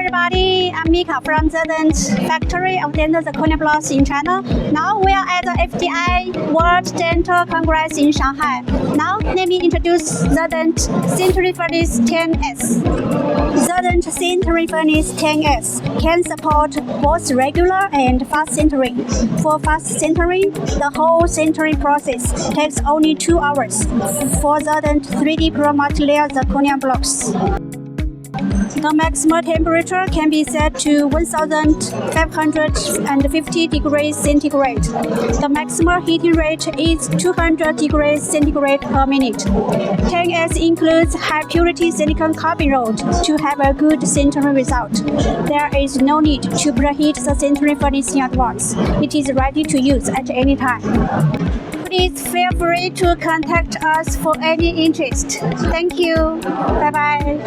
everybody, I'm Mica from Zirdent factory of dental zirconia blocks in China. Now we are at the FDI World Dental Congress in Shanghai. Now let me introduce Zirdent Sintering Furnace 10S. Zirdent Sintering Furnace 10S can support both regular and fast sintering. For fast sintering, the whole sintering process takes only 2 hours for Zirdent 3D Pro multi-layer zirconia blocks. The maximum temperature can be set to 1550 degrees centigrade. The maximum heating rate is 200 degrees centigrade per minute. 10S includes high purity silicon carbon rod to have a good sintering result. There is no need to preheat the sintering furnace in advance. It is ready to use at any time. Please feel free to contact us for any interest. Thank you. Bye-bye.